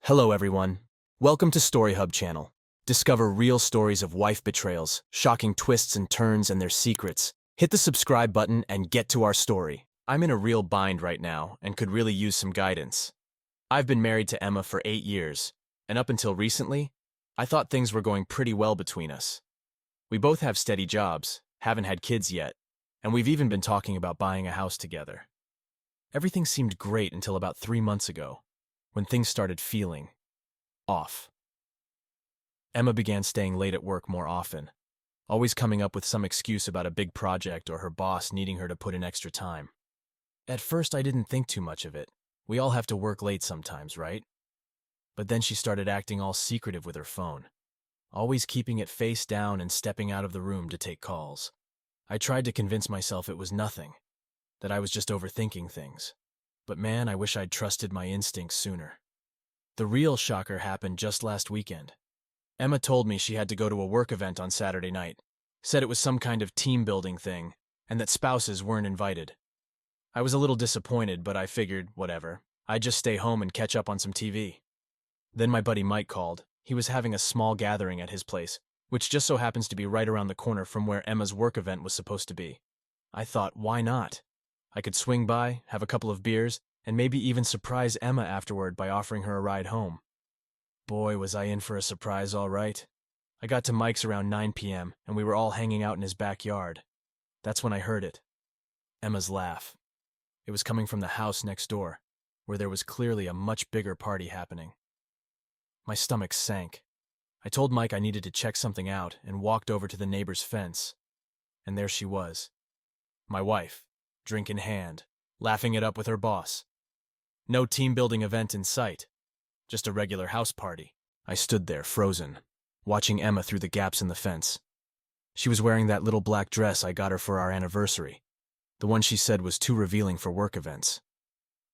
Hello everyone. Welcome to Story Hub channel. Discover real stories of wife betrayals, shocking twists and turns and their secrets. Hit the subscribe button and get to our story. I'm in a real bind right now and could really use some guidance. I've been married to Emma for 8 years, and up until recently, I thought things were going pretty well between us. We both have steady jobs, haven't had kids yet, and we've even been talking about buying a house together. Everything seemed great until about 3 months ago, when things started feeling off. Emma began staying late at work more often, always coming up with some excuse about a big project or her boss needing her to put in extra time. At first, I didn't think too much of it. We all have to work late sometimes, right? But then she started acting all secretive with her phone, always keeping it face down and stepping out of the room to take calls. I tried to convince myself it was nothing, that I was just overthinking things. But man, I wish I'd trusted my instincts sooner. The real shocker happened just last weekend. Emma told me she had to go to a work event on Saturday night, said it was some kind of team-building thing, and that spouses weren't invited. I was a little disappointed, but I figured, whatever, I'd just stay home and catch up on some TV. Then my buddy Mike called. He was having a small gathering at his place, which just so happens to be right around the corner from where Emma's work event was supposed to be. I thought, why not? I could swing by, have a couple of beers, and maybe even surprise Emma afterward by offering her a ride home. Boy, was I in for a surprise, all right. I got to Mike's around 9 p.m., and we were all hanging out in his backyard. That's when I heard it. Emma's laugh. It was coming from the house next door, where there was clearly a much bigger party happening. My stomach sank. I told Mike I needed to check something out and walked over to the neighbor's fence. And there she was. My wife, drink in hand, laughing it up with her boss. No team-building event in sight, just a regular house party. I stood there, frozen, watching Emma through the gaps in the fence. She was wearing that little black dress I got her for our anniversary, the one she said was too revealing for work events.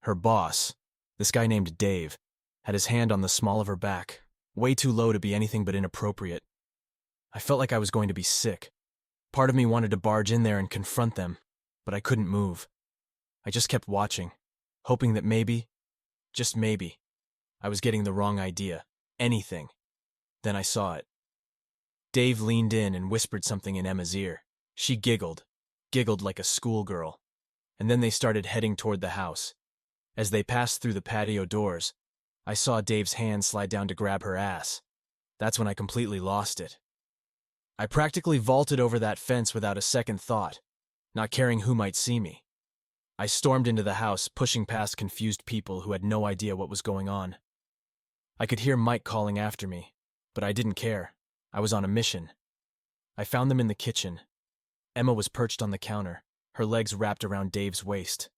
Her boss, this guy named Dave, had his hand on the small of her back, way too low to be anything but inappropriate. I felt like I was going to be sick. Part of me wanted to barge in there and confront them, but I couldn't move. I just kept watching, hoping that maybe, just maybe, I was getting the wrong idea, anything. Then I saw it. Dave leaned in and whispered something in Emma's ear. She giggled like a schoolgirl, and then they started heading toward the house. As they passed through the patio doors, I saw Dave's hand slide down to grab her ass. That's when I completely lost it. I practically vaulted over that fence without a second thought, not caring who might see me. I stormed into the house, pushing past confused people who had no idea what was going on. I could hear Mike calling after me, but I didn't care. I was on a mission. I found them in the kitchen. Emma was perched on the counter, her legs wrapped around Dave's waist.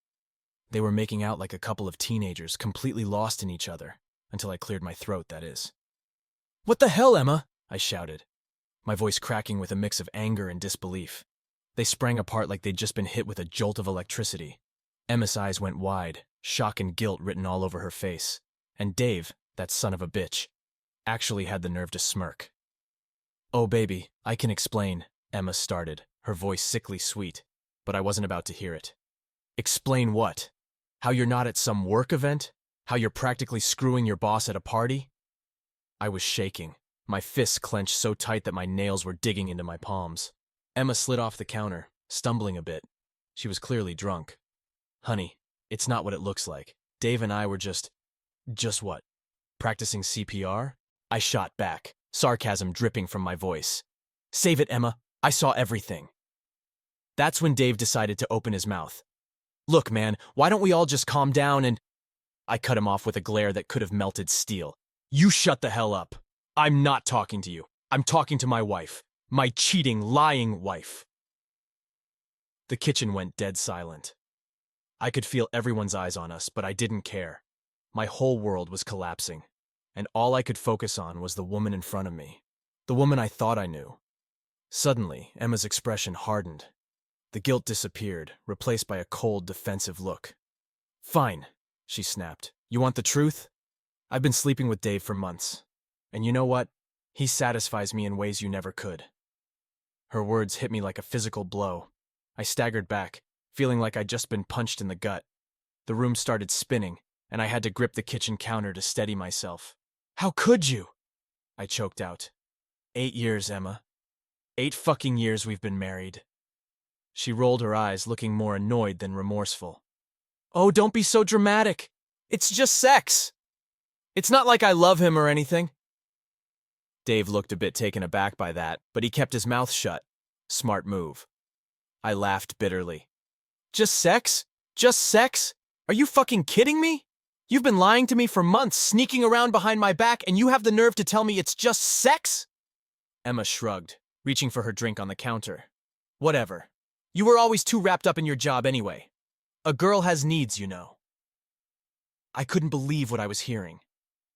They were making out like a couple of teenagers, completely lost in each other, until I cleared my throat, that is. "What the hell, Emma?" I shouted, my voice cracking with a mix of anger and disbelief. They sprang apart like they'd just been hit with a jolt of electricity. Emma's eyes went wide, shock and guilt written all over her face. And Dave, that son of a bitch, actually had the nerve to smirk. "Oh, baby, I can explain," Emma started, her voice sickly sweet, but I wasn't about to hear it. "Explain what? How you're not at some work event? How you're practically screwing your boss at a party?" I was shaking, my fists clenched so tight that my nails were digging into my palms. Emma slid off the counter, stumbling a bit. She was clearly drunk. "Honey, it's not what it looks like. Dave and I were just what? Practicing CPR?" I shot back, sarcasm dripping from my voice. "Save it, Emma. I saw everything." That's when Dave decided to open his mouth. "Look, man, why don't we all just calm down and—" I cut him off with a glare that could have melted steel. "You shut the hell up. I'm not talking to you. I'm talking to my wife. My cheating, lying wife." The kitchen went dead silent. I could feel everyone's eyes on us, but I didn't care. My whole world was collapsing, and all I could focus on was the woman in front of me, the woman I thought I knew. Suddenly, Emma's expression hardened. The guilt disappeared, replaced by a cold, defensive look. "Fine," she snapped. "You want the truth? I've been sleeping with Dave for months. And you know what? He satisfies me in ways you never could." Her words hit me like a physical blow. I staggered back, feeling like I'd just been punched in the gut. The room started spinning, and I had to grip the kitchen counter to steady myself. How could you? I choked out. 8 years, Emma. 8 fucking years we've been married. She rolled her eyes, looking more annoyed than remorseful. Oh, don't be so dramatic. It's just sex. It's not like I love him or anything. Dave looked a bit taken aback by that, but he kept his mouth shut. Smart move. I laughed bitterly. Just sex? Just sex? Are you fucking kidding me? You've been lying to me for months, sneaking around behind my back, and you have the nerve to tell me it's just sex? Emma shrugged, reaching for her drink on the counter. Whatever. You were always too wrapped up in your job anyway. A girl has needs, you know. I couldn't believe what I was hearing.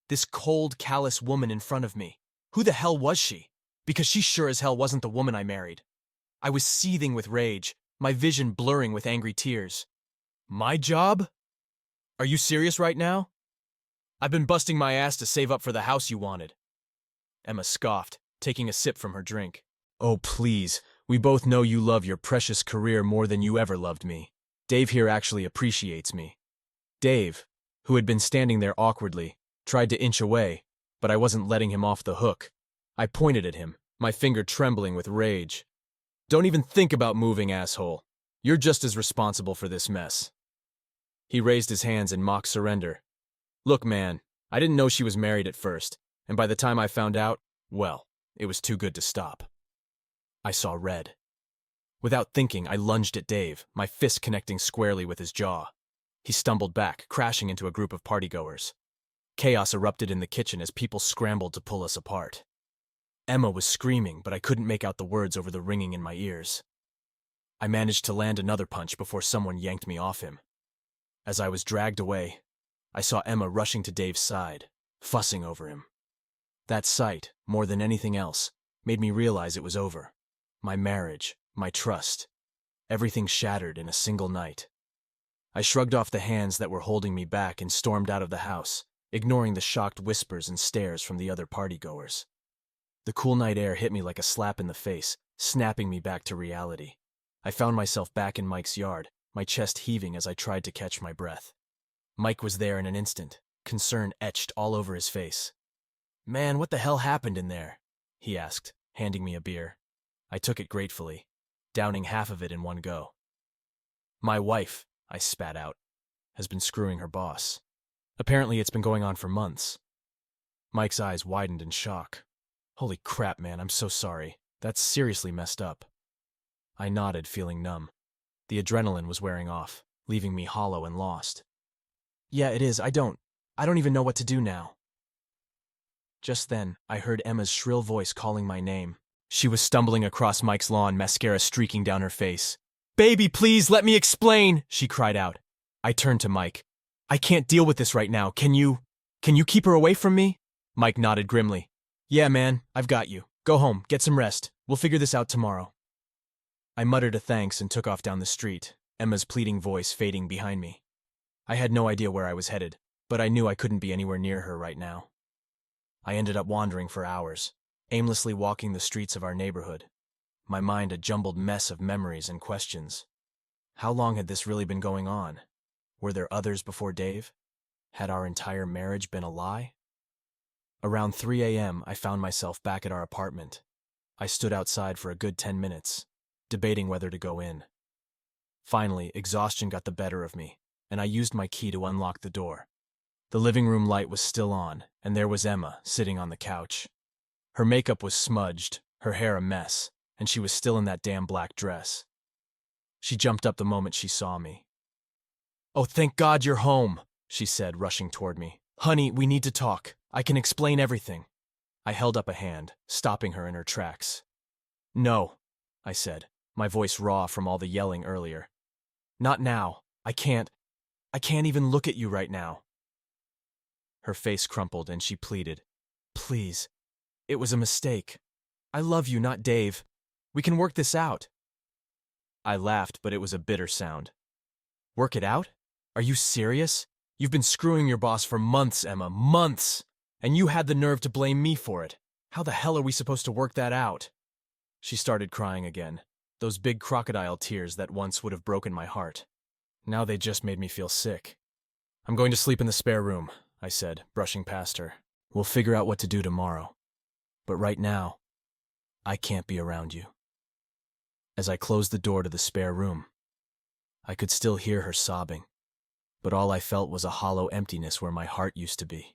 This cold, callous woman in front of me. Who the hell was she? Because she sure as hell wasn't the woman I married. I was seething with rage, my vision blurring with angry tears. My job? Are you serious right now? I've been busting my ass to save up for the house you wanted. Emma scoffed, taking a sip from her drink. Oh, please. We both know you love your precious career more than you ever loved me. Dave here actually appreciates me. Dave, who had been standing there awkwardly, tried to inch away, but I wasn't letting him off the hook. I pointed at him, my finger trembling with rage. Don't even think about moving, asshole. You're just as responsible for this mess. He raised his hands in mock surrender. Look, man, I didn't know she was married at first, and by the time I found out, well, it was too good to stop. I saw red. Without thinking, I lunged at Dave, my fist connecting squarely with his jaw. He stumbled back, crashing into a group of partygoers. Chaos erupted in the kitchen as people scrambled to pull us apart. Emma was screaming, but I couldn't make out the words over the ringing in my ears. I managed to land another punch before someone yanked me off him. As I was dragged away, I saw Emma rushing to Dave's side, fussing over him. That sight, more than anything else, made me realize it was over. My marriage, my trust, everything shattered in a single night. I shrugged off the hands that were holding me back and stormed out of the house, ignoring the shocked whispers and stares from the other partygoers. The cool night air hit me like a slap in the face, snapping me back to reality. I found myself back in Mike's yard, my chest heaving as I tried to catch my breath. Mike was there in an instant, concern etched all over his face. Man, what the hell happened in there? He asked, handing me a beer. I took it gratefully, downing half of it in one go. My wife, I spat out, has been screwing her boss. Apparently it's been going on for months. Mike's eyes widened in shock. Holy crap, man, I'm so sorry. That's seriously messed up. I nodded, feeling numb. The adrenaline was wearing off, leaving me hollow and lost. Yeah, it is. I don't even know what to do now. Just then, I heard Emma's shrill voice calling my name. She was stumbling across Mike's lawn, mascara streaking down her face. Baby, please, let me explain, she cried out. I turned to Mike. I can't deal with this right now. Can you keep her away from me? Mike nodded grimly. Yeah, man, I've got you. Go home, get some rest. We'll figure this out tomorrow. I muttered a thanks and took off down the street, Emma's pleading voice fading behind me. I had no idea where I was headed, but I knew I couldn't be anywhere near her right now. I ended up wandering for hours, aimlessly walking the streets of our neighborhood, my mind a jumbled mess of memories and questions. How long had this really been going on? Were there others before Dave? Had our entire marriage been a lie? Around 3 a.m., I found myself back at our apartment. I stood outside for a good 10 minutes, debating whether to go in. Finally, exhaustion got the better of me, and I used my key to unlock the door. The living room light was still on, and there was Emma, sitting on the couch. Her makeup was smudged, her hair a mess, and she was still in that damn black dress. She jumped up the moment she saw me. Oh, thank God you're home, she said, rushing toward me. Honey, we need to talk. I can explain everything. I held up a hand, stopping her in her tracks. No, I said, my voice raw from all the yelling earlier. Not now. I can't even look at you right now. Her face crumpled and she pleaded. Please. It was a mistake. I love you, not Dave. We can work this out. I laughed, but it was a bitter sound. Work it out? Are you serious? You've been screwing your boss for months, Emma, months. And you had the nerve to blame me for it. How the hell are we supposed to work that out? She started crying again, those big crocodile tears that once would have broken my heart. Now they just made me feel sick. I'm going to sleep in the spare room, I said, brushing past her. We'll figure out what to do tomorrow. But right now, I can't be around you. As I closed the door to the spare room, I could still hear her sobbing, but all I felt was a hollow emptiness where my heart used to be.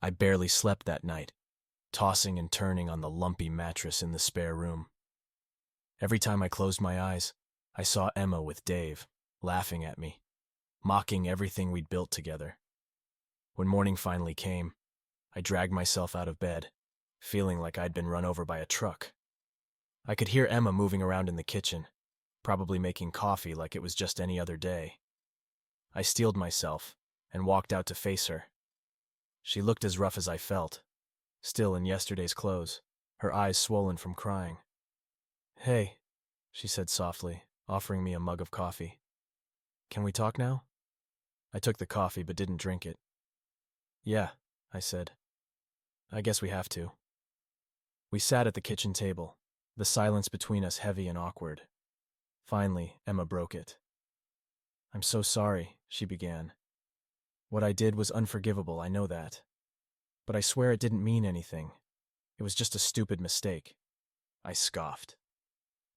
I barely slept that night, tossing and turning on the lumpy mattress in the spare room. Every time I closed my eyes, I saw Emma with Dave, laughing at me, mocking everything we'd built together. When morning finally came, I dragged myself out of bed, feeling like I'd been run over by a truck. I could hear Emma moving around in the kitchen, probably making coffee like it was just any other day. I steeled myself and walked out to face her. She looked as rough as I felt, still in yesterday's clothes, her eyes swollen from crying. "Hey," she said softly, offering me a mug of coffee. "Can we talk now?" I took the coffee but didn't drink it. "Yeah," I said. "I guess we have to." We sat at the kitchen table, the silence between us heavy and awkward. Finally, Emma broke it. "I'm so sorry," she began. "What I did was unforgivable, I know that. But I swear it didn't mean anything. It was just a stupid mistake." I scoffed.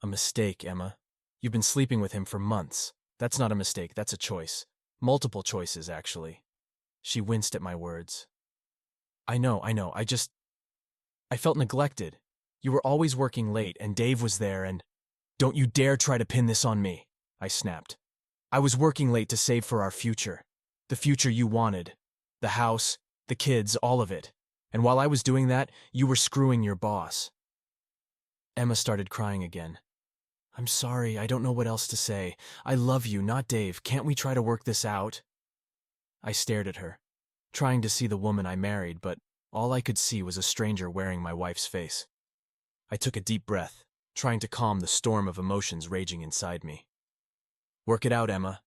"A mistake, Emma? You've been sleeping with him for months. That's not a mistake, that's a choice. Multiple choices, actually." She winced at my words. I know, I felt neglected. You were always working late, and Dave was there, and— "Don't you dare try to pin this on me," I snapped. "I was working late to save for our future. The future you wanted. The house, the kids, all of it. And while I was doing that, you were screwing your boss." Emma started crying again. "I'm sorry, I don't know what else to say. I love you, not Dave. Can't we try to work this out?" I stared at her, trying to see the woman I married, but all I could see was a stranger wearing my wife's face. I took a deep breath, trying to calm the storm of emotions raging inside me. "Work it out, Emma.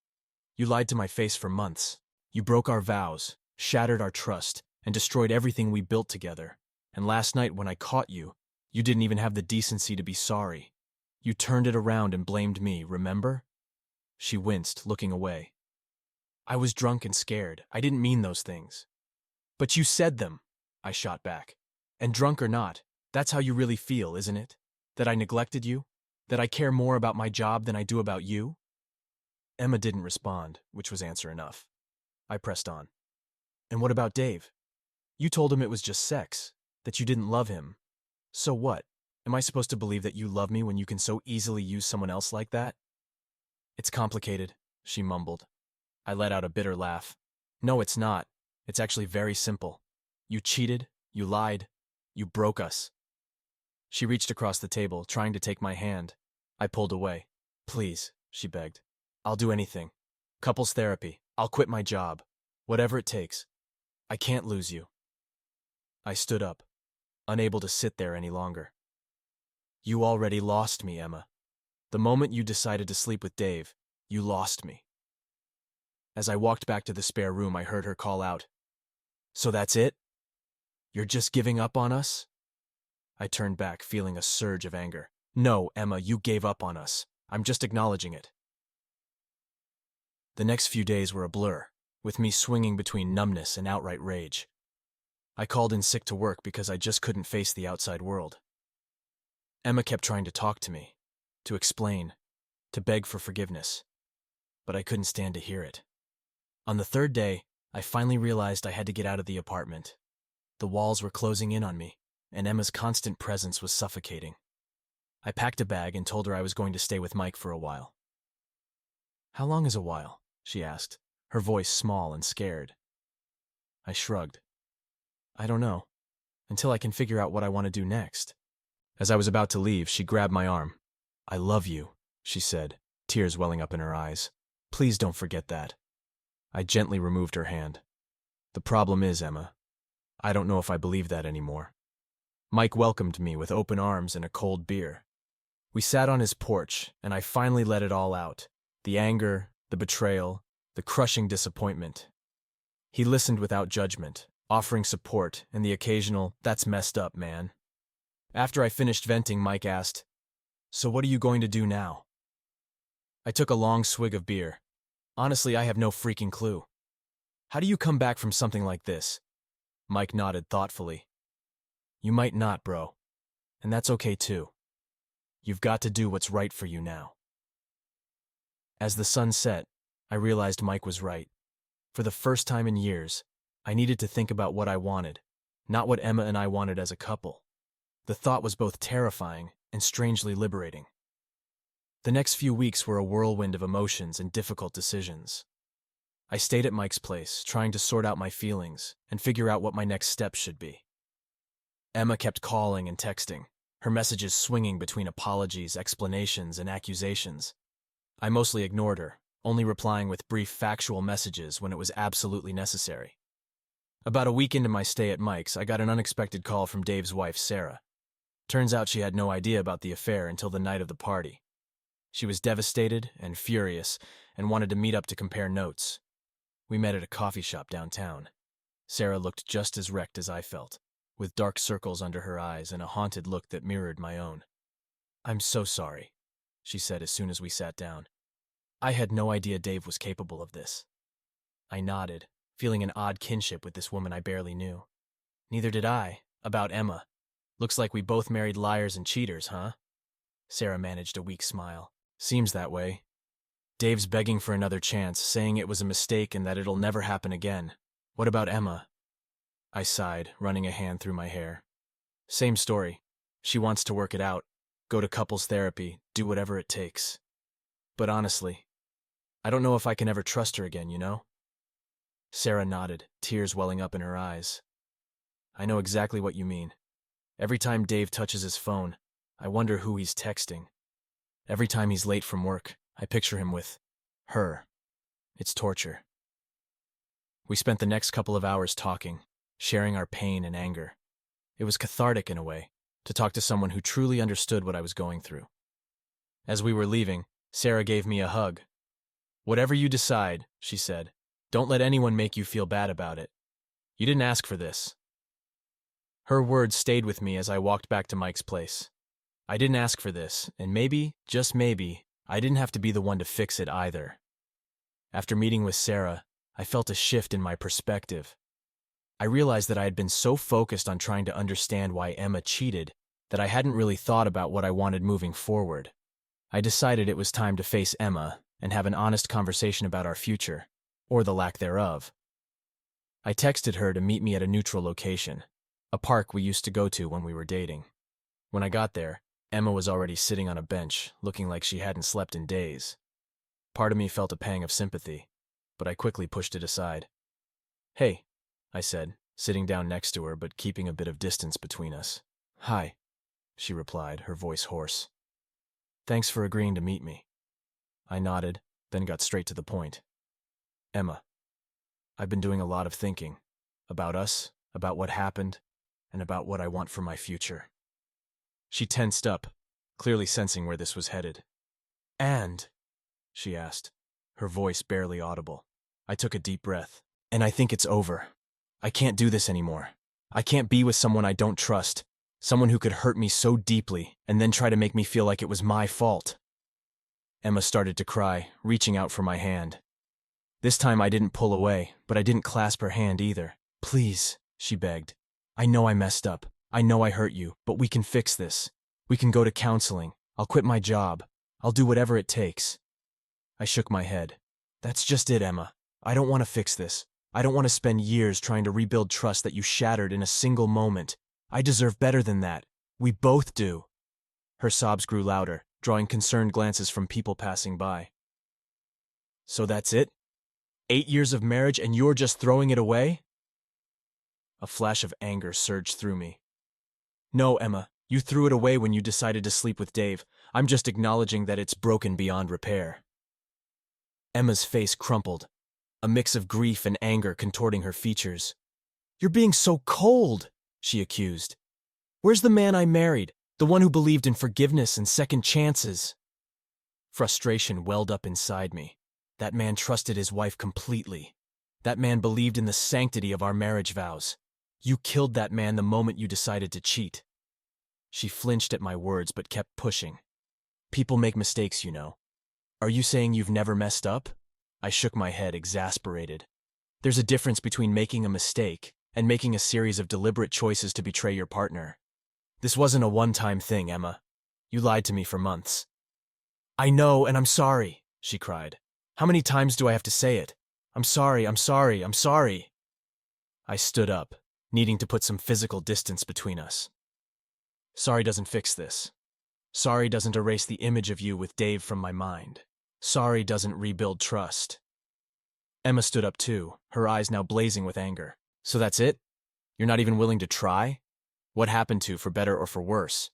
You lied to my face for months. You broke our vows, shattered our trust, and destroyed everything we built together. And last night when I caught you, you didn't even have the decency to be sorry. You turned it around and blamed me, remember?" She winced, looking away. "I was drunk and scared. I didn't mean those things." "But you said them," I shot back. "And drunk or not, that's how you really feel, isn't it? That I neglected you? That I care more about my job than I do about you?" Emma didn't respond, which was answer enough. I pressed on. "And what about Dave? You told him it was just sex, that you didn't love him. So what? Am I supposed to believe that you love me when you can so easily use someone else like that?" "It's complicated," she mumbled. I let out a bitter laugh. "No, it's not. It's actually very simple. You cheated, you lied, you broke us." She reached across the table, trying to take my hand. I pulled away. "Please," she begged. "I'll do anything. Couples therapy. I'll quit my job. Whatever it takes. I can't lose you." I stood up, unable to sit there any longer. "You already lost me, Emma. The moment you decided to sleep with Dave, you lost me." As I walked back to the spare room, I heard her call out, "So that's it? You're just giving up on us?" I turned back, feeling a surge of anger. "No, Emma, you gave up on us. I'm just acknowledging it." The next few days were a blur, with me swinging between numbness and outright rage. I called in sick to work because I just couldn't face the outside world. Emma kept trying to talk to me, to explain, to beg for forgiveness, but I couldn't stand to hear it. On the third day, I finally realized I had to get out of the apartment. The walls were closing in on me, and Emma's constant presence was suffocating. I packed a bag and told her I was going to stay with Mike for a while. "How long is a while?" she asked, her voice small and scared. I shrugged. "I don't know, until I can figure out what I want to do next." As I was about to leave, she grabbed my arm. "I love you," she said, tears welling up in her eyes. "Please don't forget that." I gently removed her hand. "The problem is, Emma, I don't know if I believe that anymore." Mike welcomed me with open arms and a cold beer. We sat on his porch, and I finally let it all out. The anger, the betrayal, the crushing disappointment. He listened without judgment, offering support and the occasional, "That's messed up, man." After I finished venting, Mike asked, "So what are you going to do now?" I took a long swig of beer. "Honestly, I have no freaking clue. How do you come back from something like this? Mike nodded thoughtfully. You might not, bro. And that's okay too. You've got to do what's right for you now. As the sun set, I realized Mike was right. For the first time in years, I needed to think about what I wanted, not what Emma and I wanted as a couple. The thought was both terrifying and strangely liberating. The next few weeks were a whirlwind of emotions and difficult decisions. I stayed at Mike's place, trying to sort out my feelings and figure out what my next steps should be. Emma kept calling and texting, her messages swinging between apologies, explanations, and accusations. I mostly ignored her, only replying with brief factual messages when it was absolutely necessary. About a week into my stay at Mike's, I got an unexpected call from Dave's wife, Sarah. Turns out she had no idea about the affair until the night of the party. She was devastated and furious and wanted to meet up to compare notes. We met at a coffee shop downtown. Sarah looked just as wrecked as I felt, with dark circles under her eyes and a haunted look that mirrored my own. "I'm so sorry," she said as soon as we sat down. "I had no idea Dave was capable of this." I nodded, feeling an odd kinship with this woman I barely knew. "Neither did I. About Emma. Looks like we both married liars and cheaters, huh?" Sarah managed a weak smile. "Seems that way. Dave's begging for another chance, saying it was a mistake and that it'll never happen again. What about Emma?" I sighed, running a hand through my hair. "Same story. She wants to work it out, go to couples therapy, do whatever it takes. But honestly, I don't know if I can ever trust her again, you know?" Sarah nodded, tears welling up in her eyes. "I know exactly what you mean. Every time Dave touches his phone, I wonder who he's texting. Every time he's late from work, I picture him with her. It's torture." We spent the next couple of hours talking, sharing our pain and anger. It was cathartic in a way, to talk to someone who truly understood what I was going through. As we were leaving, Sarah gave me a hug. "Whatever you decide," she said, "don't let anyone make you feel bad about it. You didn't ask for this." Her words stayed with me as I walked back to Mike's place. I didn't ask for this, and maybe, just maybe, I didn't have to be the one to fix it either. After meeting with Sarah, I felt a shift in my perspective. I realized that I had been so focused on trying to understand why Emma cheated that I hadn't really thought about what I wanted moving forward. I decided it was time to face Emma and have an honest conversation about our future, or the lack thereof. I texted her to meet me at a neutral location, a park we used to go to when we were dating. When I got there, Emma was already sitting on a bench, looking like she hadn't slept in days. Part of me felt a pang of sympathy, but I quickly pushed it aside. "Hey," I said, sitting down next to her but keeping a bit of distance between us. "Hi," she replied, her voice hoarse. "Thanks for agreeing to meet me." I nodded, then got straight to the point. "Emma, I've been doing a lot of thinking. About us, about what happened, and about what I want for my future." She tensed up, clearly sensing where this was headed. "And?" she asked, her voice barely audible. I took a deep breath. "And I think it's over. I can't do this anymore. I can't be with someone I don't trust, someone who could hurt me so deeply and then try to make me feel like it was my fault." Emma started to cry, reaching out for my hand. This time I didn't pull away, but I didn't clasp her hand either. "Please," she begged. "I know I messed up. I know I hurt you, but we can fix this. We can go to counseling. I'll quit my job. I'll do whatever it takes." I shook my head. "That's just it, Emma. I don't want to fix this. I don't want to spend years trying to rebuild trust that you shattered in a single moment. I deserve better than that. We both do." Her sobs grew louder, drawing concerned glances from people passing by. "So that's it? 8 years of marriage and you're just throwing it away?" A flash of anger surged through me. "No, Emma, you threw it away when you decided to sleep with Dave. I'm just acknowledging that it's broken beyond repair." Emma's face crumpled, a mix of grief and anger contorting her features. "You're being so cold," she accused. "Where's the man I married, the one who believed in forgiveness and second chances?" Frustration welled up inside me. That man trusted his wife completely. That man believed in the sanctity of our marriage vows. You killed that man the moment you decided to cheat. She flinched at my words but kept pushing. "People make mistakes, you know. Are you saying you've never messed up?" I shook my head, exasperated. "There's a difference between making a mistake and making a series of deliberate choices to betray your partner. This wasn't a one-time thing, Emma. You lied to me for months. I know, and I'm sorry, she cried. How many times do I have to say it? I'm sorry, I'm sorry, I'm sorry. I stood up, needing to put some physical distance between us. Sorry doesn't fix this. Sorry doesn't erase the image of you with Dave from my mind. Sorry doesn't rebuild trust. Emma stood up too, her eyes now blazing with anger. So that's it? You're not even willing to try? What happened to, for better or for worse?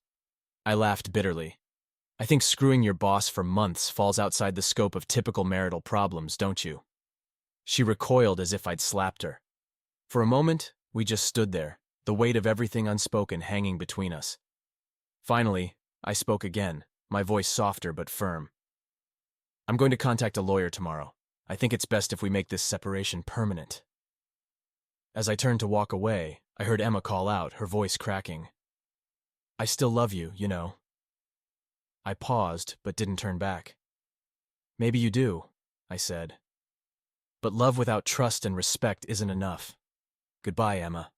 I laughed bitterly. I think screwing your boss for months falls outside the scope of typical marital problems, don't you? She recoiled as if I'd slapped her. For a moment, we just stood there, the weight of everything unspoken hanging between us. Finally, I spoke again, my voice softer but firm. I'm going to contact a lawyer tomorrow. I think it's best if we make this separation permanent. As I turned to walk away, I heard Emma call out, her voice cracking. I still love you, you know. I paused, but didn't turn back. Maybe you do, I said. But love without trust and respect isn't enough. Goodbye, Emma.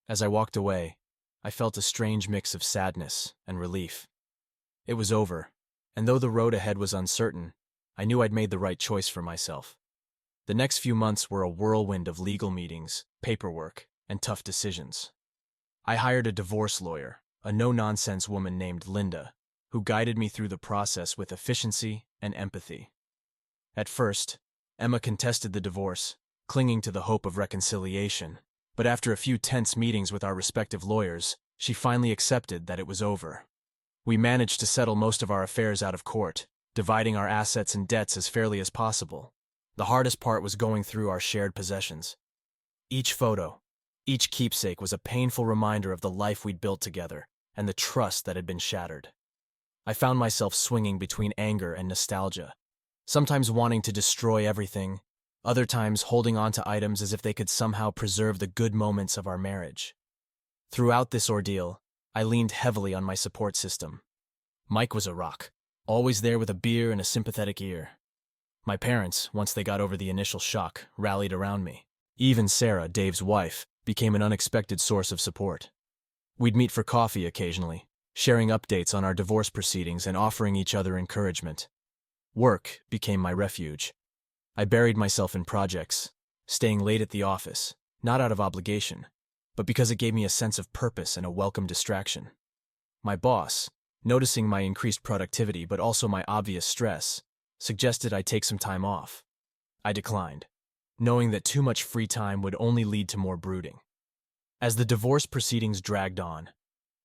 As I walked away, I felt a strange mix of sadness and relief. It was over, and though the road ahead was uncertain, I knew I'd made the right choice for myself. The next few months were a whirlwind of legal meetings, paperwork, and tough decisions. I hired a divorce lawyer, a no-nonsense woman named Linda, who guided me through the process with efficiency and empathy. At first, Emma contested the divorce, clinging to the hope of reconciliation, but after a few tense meetings with our respective lawyers, she finally accepted that it was over. We managed to settle most of our affairs out of court, dividing our assets and debts as fairly as possible. The hardest part was going through our shared possessions. Each photo, each keepsake was a painful reminder of the life we'd built together and the trust that had been shattered. I found myself swinging between anger and nostalgia, sometimes wanting to destroy everything, other times holding on to items as if they could somehow preserve the good moments of our marriage. Throughout this ordeal, I leaned heavily on my support system. Mike was a rock, always there with a beer and a sympathetic ear. My parents, once they got over the initial shock, rallied around me. Even Sarah, Dave's wife, became an unexpected source of support. We'd meet for coffee occasionally, sharing updates on our divorce proceedings and offering each other encouragement. Work became my refuge. I buried myself in projects, staying late at the office, not out of obligation, but because it gave me a sense of purpose and a welcome distraction. My boss, noticing my increased productivity but also my obvious stress, suggested I take some time off. I declined, knowing that too much free time would only lead to more brooding. As the divorce proceedings dragged on,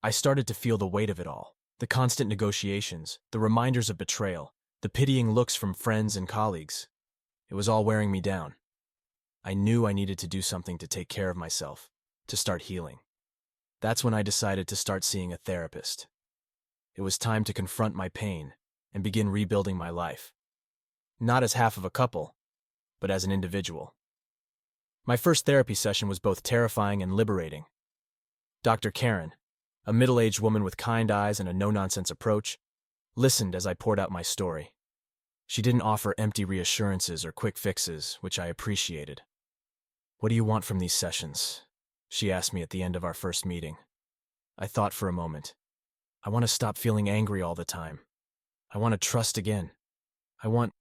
I started to feel the weight of it all, the constant negotiations, the reminders of betrayal, the pitying looks from friends and colleagues. It was all wearing me down. I knew I needed to do something to take care of myself, to start healing. That's when I decided to start seeing a therapist. It was time to confront my pain and begin rebuilding my life. Not as half of a couple, but as an individual. My first therapy session was both terrifying and liberating. Dr. Karen, a middle-aged woman with kind eyes and a no-nonsense approach, listened as I poured out my story. She didn't offer empty reassurances or quick fixes, which I appreciated. "What do you want from these sessions?" she asked me at the end of our first meeting. I thought for a moment. I want to stop feeling angry all the time. I want to trust again. I want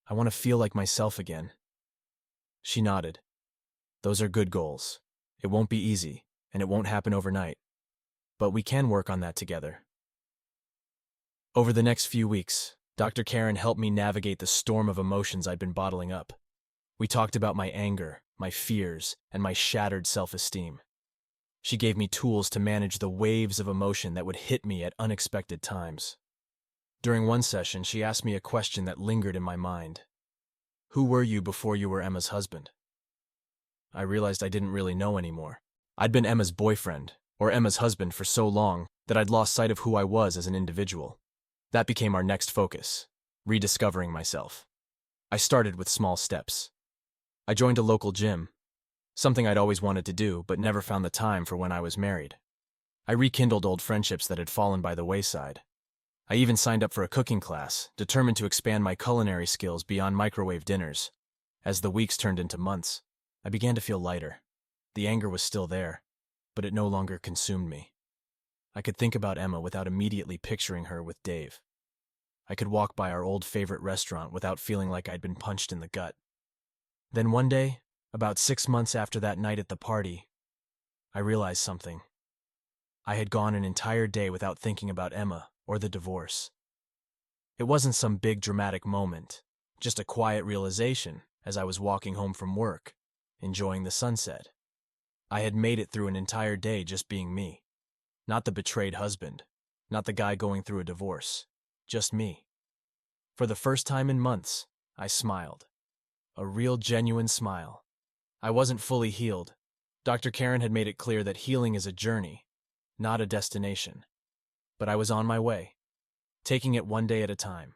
to feel like myself again. She nodded. Those are good goals. It won't be easy, and it won't happen overnight. But we can work on that together. Over the next few weeks, Dr. Karen helped me navigate the storm of emotions I'd been bottling up. We talked about my anger, my fears, and my shattered self-esteem. She gave me tools to manage the waves of emotion that would hit me at unexpected times. During one session, she asked me a question that lingered in my mind. Who were you before you were Emma's husband? I realized I didn't really know anymore. I'd been Emma's boyfriend, or Emma's husband, for so long that I'd lost sight of who I was as an individual. That became our next focus, rediscovering myself. I started with small steps. I joined a local gym, something I'd always wanted to do but never found the time for when I was married. I rekindled old friendships that had fallen by the wayside. I even signed up for a cooking class, determined to expand my culinary skills beyond microwave dinners. As the weeks turned into months, I began to feel lighter. The anger was still there, but it no longer consumed me. I could think about Emma without immediately picturing her with Dave. I could walk by our old favorite restaurant without feeling like I'd been punched in the gut. Then one day, about 6 months after that night at the party, I realized something. I had gone an entire day without thinking about Emma or the divorce. It wasn't some big dramatic moment, just a quiet realization as I was walking home from work, enjoying the sunset. I had made it through an entire day just being me. Not the betrayed husband, not the guy going through a divorce, just me. For the first time in months, I smiled. A real genuine smile. I wasn't fully healed. Dr. Karen had made it clear that healing is a journey, not a destination. But I was on my way, taking it one day at a time.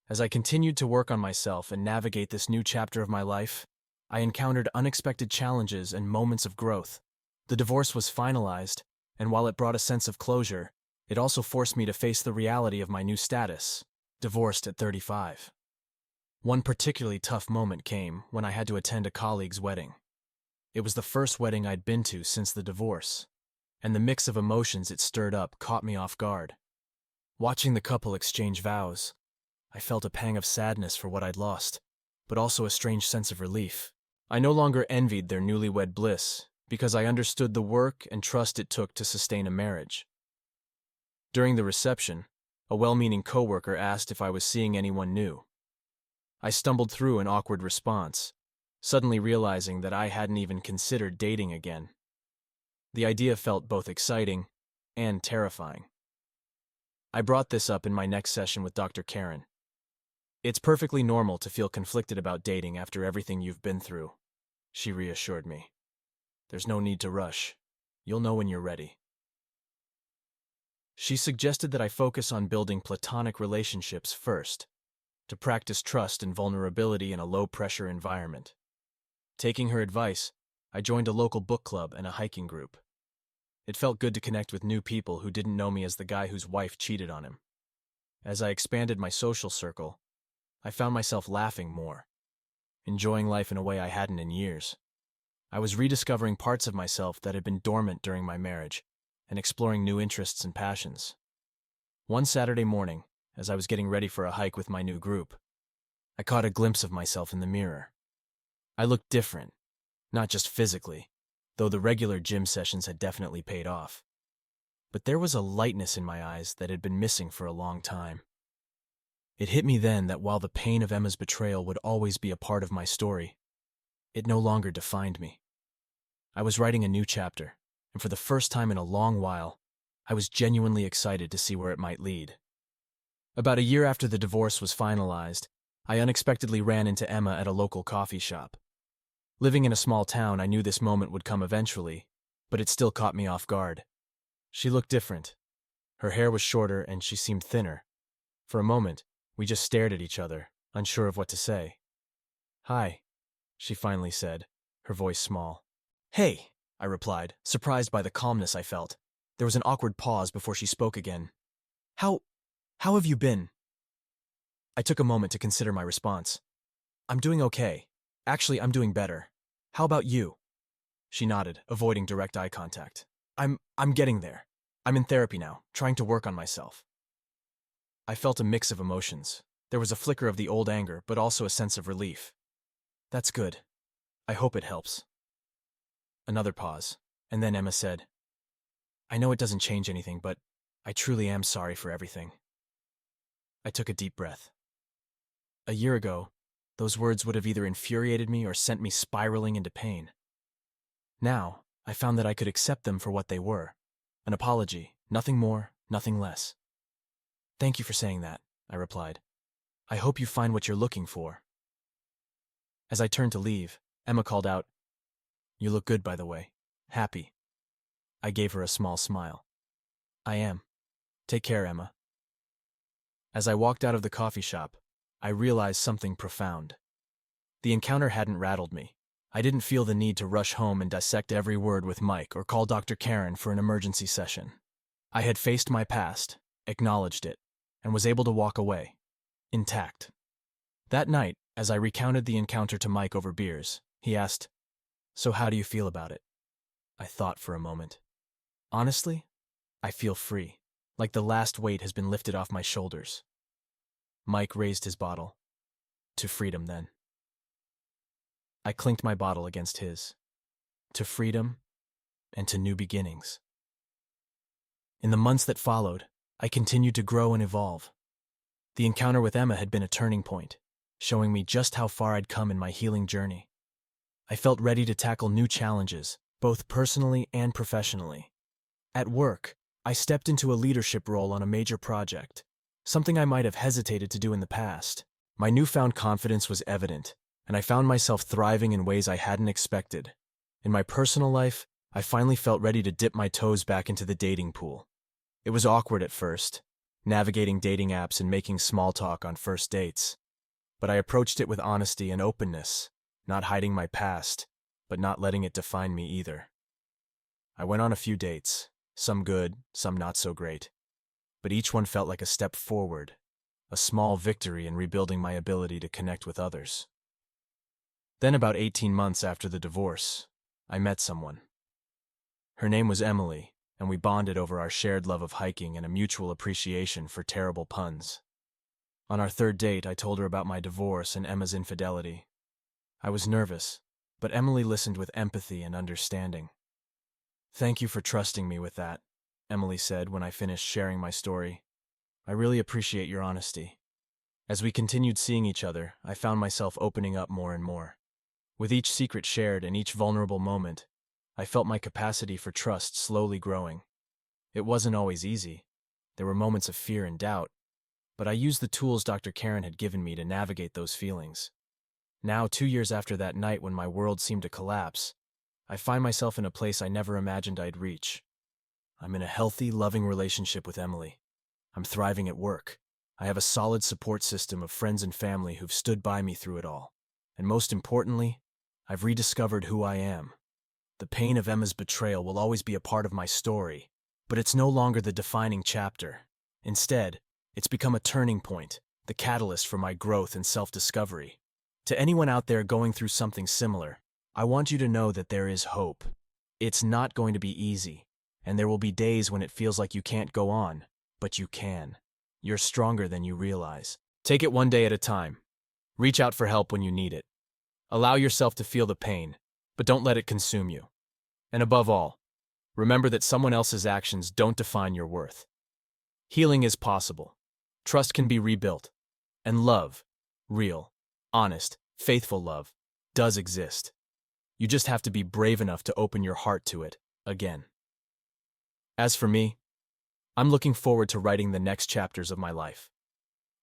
As I continued to work on myself and navigate this new chapter of my life, I encountered unexpected challenges and moments of growth. The divorce was finalized, and while it brought a sense of closure, it also forced me to face the reality of my new status, divorced at 35. One particularly tough moment came when I had to attend a colleague's wedding. It was the first wedding I'd been to since the divorce, and the mix of emotions it stirred up caught me off guard. Watching the couple exchange vows, I felt a pang of sadness for what I'd lost, but also a strange sense of relief. I no longer envied their newlywed bliss because I understood the work and trust it took to sustain a marriage. During the reception, a well-meaning coworker asked if I was seeing anyone new. I stumbled through an awkward response, suddenly realizing that I hadn't even considered dating again. The idea felt both exciting and terrifying. I brought this up in my next session with Dr. Karen. It's perfectly normal to feel conflicted about dating after everything you've been through, she reassured me. There's no need to rush. You'll know when you're ready. She suggested that I focus on building platonic relationships first, to practice trust and vulnerability in a low-pressure environment. Taking her advice, I joined a local book club and a hiking group. It felt good to connect with new people who didn't know me as the guy whose wife cheated on him. As I expanded my social circle, I found myself laughing more, enjoying life in a way I hadn't in years. I was rediscovering parts of myself that had been dormant during my marriage and exploring new interests and passions. One Saturday morning, as I was getting ready for a hike with my new group, I caught a glimpse of myself in the mirror. I looked different, not just physically, though the regular gym sessions had definitely paid off. But there was a lightness in my eyes that had been missing for a long time. It hit me then that while the pain of Emma's betrayal would always be a part of my story, it no longer defined me. I was writing a new chapter, and for the first time in a long while, I was genuinely excited to see where it might lead. About a year after the divorce was finalized, I unexpectedly ran into Emma at a local coffee shop. Living in a small town, I knew this moment would come eventually, but it still caught me off guard. She looked different. Her hair was shorter and she seemed thinner. For a moment, we just stared at each other, unsure of what to say. "Hi," she finally said, her voice small. "Hey," I replied, surprised by the calmness I felt. There was an awkward pause before she spoke again. How have you been?" I took a moment to consider my response. "I'm doing okay. Actually, I'm doing better. How about you?" She nodded, avoiding direct eye contact. I'm getting there. I'm in therapy now, trying to work on myself." I felt a mix of emotions. There was a flicker of the old anger, but also a sense of relief. "That's good. I hope it helps." Another pause, and then Emma said, "I know it doesn't change anything, but I truly am sorry for everything." I took a deep breath. A year ago, those words would have either infuriated me or sent me spiraling into pain. Now, I found that I could accept them for what they were. An apology, nothing more, nothing less. "Thank you for saying that," I replied. "I hope you find what you're looking for." As I turned to leave, Emma called out, "You look good, by the way. Happy." I gave her a small smile. "I am. Take care, Emma." As I walked out of the coffee shop, I realized something profound. The encounter hadn't rattled me. I didn't feel the need to rush home and dissect every word with Mike or call Dr. Karen for an emergency session. I had faced my past, acknowledged it, and was able to walk away, intact. That night, as I recounted the encounter to Mike over beers, he asked, So how do you feel about it? I thought for a moment. Honestly, I feel free, like the last weight has been lifted off my shoulders. Mike raised his bottle. To freedom, then. I clinked my bottle against his. To freedom and to new beginnings. In the months that followed, I continued to grow and evolve. The encounter with Emma had been a turning point, showing me just how far I'd come in my healing journey. I felt ready to tackle new challenges, both personally and professionally. At work, I stepped into a leadership role on a major project, something I might have hesitated to do in the past. My newfound confidence was evident, and I found myself thriving in ways I hadn't expected. In my personal life, I finally felt ready to dip my toes back into the dating pool. It was awkward at first, navigating dating apps and making small talk on first dates. But I approached it with honesty and openness, not hiding my past, but not letting it define me either. I went on a few dates, some good, some not so great. But each one felt like a step forward, a small victory in rebuilding my ability to connect with others. Then about 18 months after the divorce, I met someone. Her name was Emily, and we bonded over our shared love of hiking and a mutual appreciation for terrible puns. On our third date, I told her about my divorce and Emma's infidelity. I was nervous, but Emily listened with empathy and understanding. "Thank you for trusting me with that," Emily said when I finished sharing my story. "I really appreciate your honesty." As we continued seeing each other, I found myself opening up more and more. With each secret shared and each vulnerable moment, I felt my capacity for trust slowly growing. It wasn't always easy. There were moments of fear and doubt, but I used the tools Dr. Karen had given me to navigate those feelings. Now, 2 years after that night when my world seemed to collapse, I find myself in a place I never imagined I'd reach. I'm in a healthy, loving relationship with Emily. I'm thriving at work. I have a solid support system of friends and family who've stood by me through it all. And most importantly, I've rediscovered who I am. The pain of Emma's betrayal will always be a part of my story, but it's no longer the defining chapter. Instead, it's become a turning point, the catalyst for my growth and self-discovery. To anyone out there going through something similar, I want you to know that there is hope. It's not going to be easy, and there will be days when it feels like you can't go on, but you can. You're stronger than you realize. Take it one day at a time. Reach out for help when you need it. Allow yourself to feel the pain, but don't let it consume you. And above all, remember that someone else's actions don't define your worth. Healing is possible. Trust can be rebuilt. And love, real, honest, faithful love, does exist. You just have to be brave enough to open your heart to it again. As for me, I'm looking forward to writing the next chapters of my life.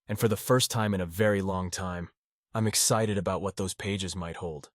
And for the first time in a very long time, I'm excited about what those pages might hold.